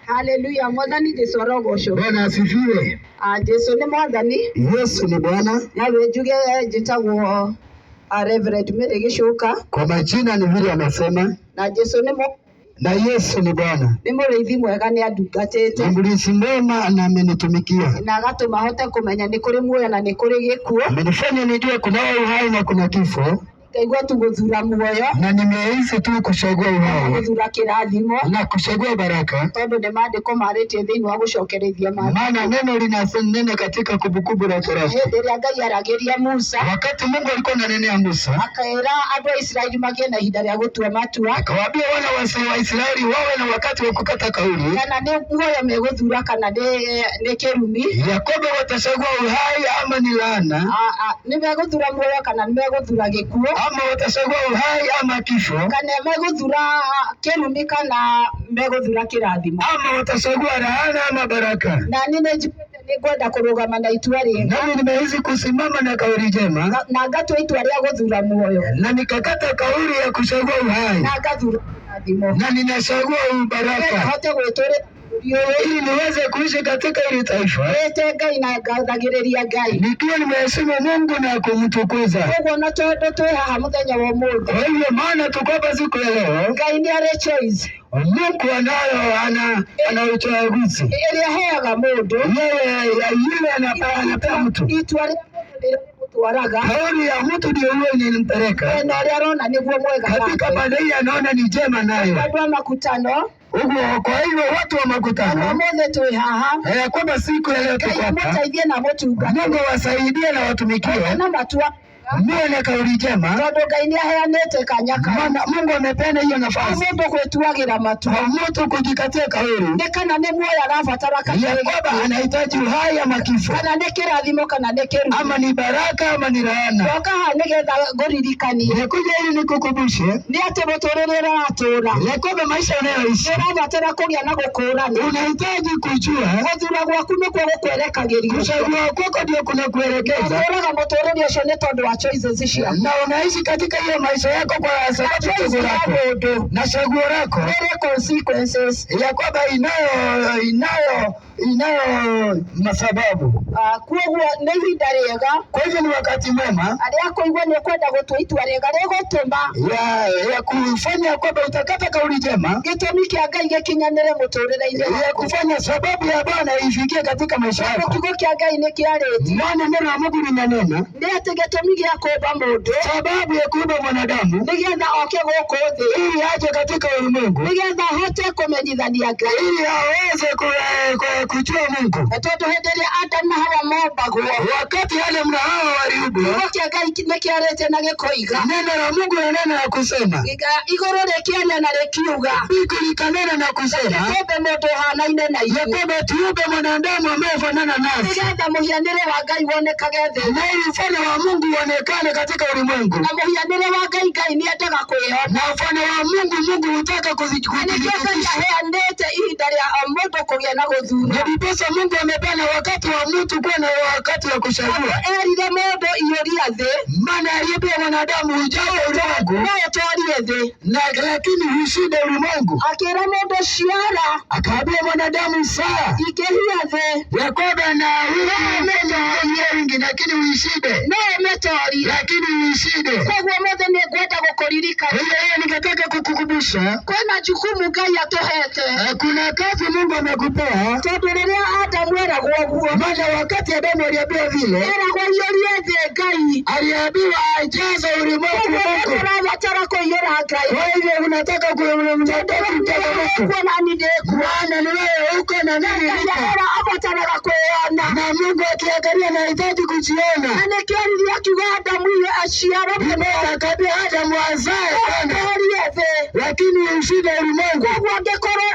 Hallelujah. Mwathani Jesu arogocwo. Bwana asifiwe. Jesu ni mwathani. Yesu ni Bwana. Nawe njuge njitagwo Reverend Mary Gicuka. Kwa majina ni vile anasema. Na Jesu ni na Yesu ni Bwana. Ni mũrĩithi mwega ni andungatĩte. Ni mlisi mwema na amenitumikia. Na agatũma hote kũmenya ni kũrĩ muoyo na ni kũrĩ gĩkuũ. Amenifanya nijue kuna uhai na kuna kifo. Ngaigua tu gũthura muoyo. Na nimehisi tu kuchagua uhai. Gũthura kĩrathimo. Na kuchagua baraka. Tondũ nĩ maandĩko marĩtie thĩinĩ wa gũcokerithia maandĩko. Maana neno linasema katika Kumbukumbu la Torati. Hĩndĩ ĩrĩa Ngai aragĩria Musa. Wakati Mungu alikuwa ananenea Musa. Akaĩra andũ a Israeli magĩe na ihinda rĩa gũtua matua. Akawaambia wana wa Israeli wawe na wakati wa kukata kauli. Kana nĩ muoyo megũthura kana nĩ kĩrumi. Yakobo watachagua uhai ama ni laana. Nĩ megũthura muoyo kana nĩ megũthura gĩkuũ. Ama watachagua uhai ama kifo. Kana megũthura kĩrumi kana megũthura kĩrathimo. Ama watachagua laana ama baraka. Na nĩngwenda kũrũgama na itua rĩega. Nami nimehisi kusimama na kauli njema. Na ngatua itua rĩa gũthura muoyo. Na nikakata kauli ya kuchagua uhai. Na ngathura kĩrathimo. Na ninachagua baraka. Hote gwĩtũũrĩra ili niweze kuishi katika hili taifa. Ngai na ngathagĩrĩria Ngai. Nikiwa nimeheshimu Mungu na kumtukuza. Ũguo na tondũ twĩ haha mũthenya wa ũmũthĩ. Kwa hivyo maana tuko hapa siku ya leo. Ngai nĩ arĩ choice. Mungu ana uchaguzi. Ĩrĩa heaga mũndũ. Yeye anapea mtu. Itua rĩa gũtwaraga. Kauli ya mtu ndio huyo inampeleka. Na ũrĩa arona nĩguo mwega. Katika pande hii anaona ni jema nayo. Andũ a makutano. Kwa hivyo watu wa makutano. Ũmũthĩ twĩ haha. Kwamba siku ya leo tuko hapa. Ngai mũteithie na mũtungata. Mungu wasaidie na watumikie. Na matua. Mwe na kauli njema. Tondũ Ngai nĩ aheanĩte kanya kau. Maana Mungu amepeana hiyo nafasi. Mũndũ gwĩtuagĩra matua. Mtu kujikatia kauli. Nĩ kana nĩ muoyo arabatara kana ya kwamba anahitaji uhai ama kifo. Kana nĩ kĩrathimo kana nĩ kĩrumi. Ama ni baraka ama ni laana. Ndoka haha nĩgetha ngũririkanie. Nikuja ili nikukumbushe. Nĩ atĩ mũtũrĩre ũratũũra. Ya kwamba maisha unayoishi. Ũrabatara kũgĩa na gũkũũrana. Unahitaji kujua. Gũthura gwaku nĩkuo gũkwerekagĩria. Kuchagua kwako ndio kuna kuelekeza. Ũraga mũtũrĩre ũcio nĩ tondũ wa choices ciaku. Na unaishi katika hiyo maisha yako kwa sababu ya chaguo lako. Na chaguo lako. There consequences. Ya kwamba inayo masababu. Kuoguo nĩ ihinda rĩega. Kwa hivyo ni wakati mwema. Arĩa kũigua nĩ kwenda gũtua itua rĩega rĩgũtũma. Ya kufanya kwamba utakata kauli njema. Gĩtũmi kĩa Ngai gĩkinyanĩre mũtũrĩre-inĩ waku. Ya kufanya sababu ya Bwana ifikie katika maisha yako. Kiugo kĩa Ngai nĩ kĩarĩtie. Maana neno la Mungu linanena. Nĩ atĩ gĩtũmi gĩa kũũmba mũndũ. Sababu ya kuumba mwanadamu. Nĩgetha oke gũkũ thĩ. Ili aje katika ulimwengu. Nĩgetha ahote kũmenyithania Ngai. Ili aweze kujua Mungu. Tondũ hĩndĩ ĩrĩa Adamu na Hawa mombagwo. Wakati Adamu na Hawa waliumbwa. Kiugo kĩa Ngai nĩ kĩarĩtie na gĩkoiga. Neno la Mungu linanena na kusema. Igũrũ rĩkĩaria na rĩkiuga. Mbingu likanena na kusema. Tũmbe mũndũ ũhanaine na ithuĩ. Ya kwamba tuumbe mwanadamu anayefanana nasi. Nĩgetha mũhianĩre wa Ngai wonekage thĩ. Na ili mfano wa Mungu uonekane katika ulimwengu. Na mũhianĩre wa Ngai nĩ endaga kwĩona. Na mfano wa Mungu hutaka kudhihirisha. Aheanĩte ihinda rĩa mũndũ kũgĩa na gũthura. Ndiposa Mungu amepeana wakati wa mtu kuwa na wakati wa kuchagua. Erire mũndũ iũria thĩ. Maana aliyepea mwanadamu ujaze ulimwengu. No ũtoorie thĩ. Lakini ushinde ulimwengu. Akĩra mũndũ ciara. Akaambia mwanadamu saa. Ikĩhia thĩ. Yakoba na wingi lakini uishinde. No ũmĩtorie. Lakini uishinde. Koguo mũthĩ nĩ ngwenda gũkũririkania. Hiyo nikataka kukukumbusha. Kwĩna jukumu Ngai atũhete. Kuna kazi Mungu amekupea. Tondũ rĩrĩa Adamu eragwo ũguo. Maana wakati Adamu aliambiwa vile. Eragwo iũrie thĩ Ngai. Aliambiwa ajaze ulimwengu Mungu. Ũrabatara kũiyũra Ngai. Kwa hivyo unataka kuona nani ndĩkuo. Maana ni wewe uko na nani uko. Abataraga kwĩona. Na Mungu akiangalia anahitaji kujiona. Na nĩkĩo rĩrĩa akiuga Adamu aciarwo. Akaambia Adamu azae tena. Thĩ. Lakini ushinde ulimwengu. Koguo angĩkorwo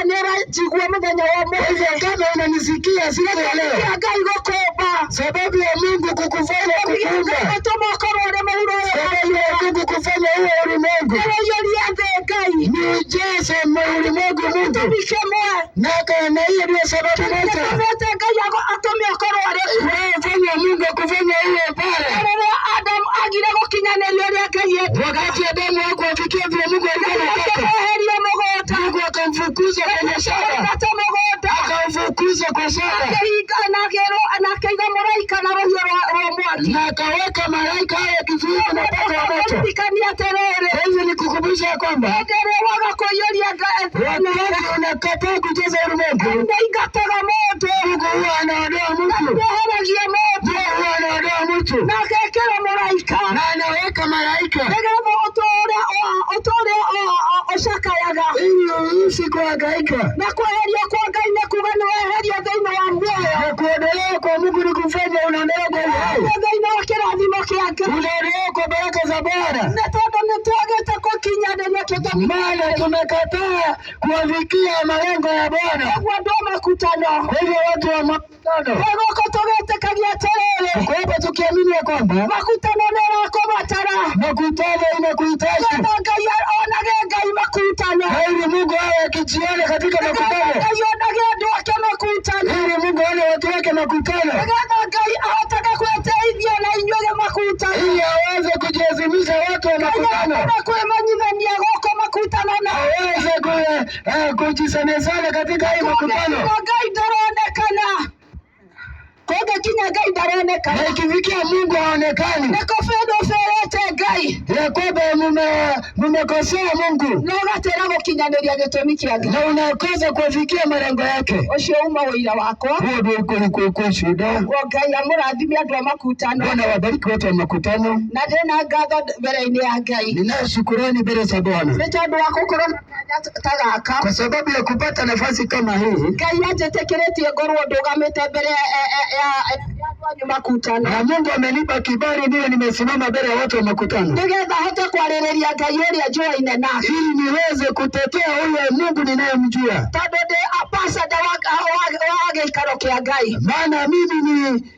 nĩũranjigua mũthenya wa ũmũthĩ. Kama unanisikia siku ya leo. Ngai gũkũmba. Sababu ya Mungu kukufanya kukuumba. Gũtũma ũkorwo ũrĩ mũhuro. Sababu ya Mungu kufanya huo ulimwengu. Ũiyũrie thĩ Ngai. Ni ujaze ulimwengu Mungu. Gĩtũmi kĩmwe. Na hiyo ndio sababu moja. Ngai atũme ũkorwo akafukuza kwenye shamba, akafukuza kwa shamba, na akaweka malaika awe kizuizi na upanga wa moto. Hizi ni kukumbusha kwamba wakati unakataa kucheza ulimwengu, Mungu huwa anaondoa mtu, Mungu huwa anaondoa mtu na anaweka malaika ili uishi kuhangaika. Na kuondolewa kwa Mungu ni kufanya unaondolewa kwa uhai, unaondolewa kwa baraka za Bwana. Maana tumekataa kuwafikia malengo ya Bwana. Kwa hivyo watu wa makutano, kwa hivyo tukiamini ya kwamba makutano inakuhitaji, ili Mungu awe akijiona katika makutano, ili Mungu aone watu wake makutano, ili aweze kujiazimisha watu wa makutano, aweze kujisemezana katika hii makutano. Na ikifikia Mungu haonekani, ya kwamba mmekosea Mungu na unakosa kufikia malengo yake, huo ndio uko shida. Bwana wabariki watu wa makutano. Ninayo shukrani mbele za Bwana kwa sababu ya kupata nafasi kama hii, na Mungu amenipa kibali niwe nimesimama mbele ya watu wa makutano, ili niweze kutetea huyo Mungu ninayemjua. Maana mimi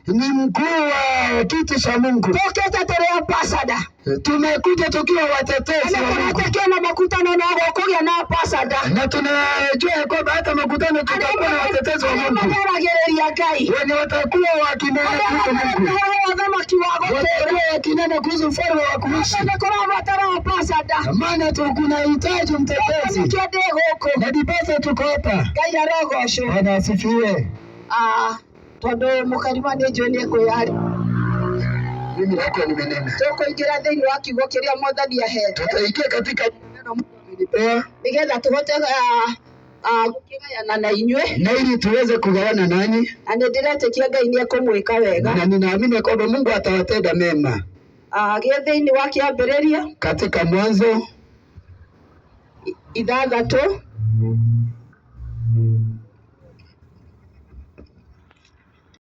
ni mkuu wa kiti cha Mungu. Tumekuja tukiwa watetezi wa Mungu, na tunajua kwamba hata makutano tutakuwa na watetezi wa Mungu wenye watakuwa wakinena kuhusu Mungu, watakuwa wakinena kuhusu ufalme wa kuishi. Maana tunahitaji mtetezi, na ndiposa tuko hapa. Bwana asifiwe. Mimi nako nimenena. Tukoingira thĩinĩ wa kiugo kĩrĩa Mwathani ahete. Tutaingia katika neno Mungu amenipea, nigetha tuhote gũkĩgayana na inyuĩ, na ili tuweze kugawana nanyi. Na nĩndĩretĩkia Ngai nĩekũmwĩka wega, na ninaamini kwamba Mungu atawatenda mema. Thĩinĩ wa kĩambĩrĩria, katika Mwanzo 6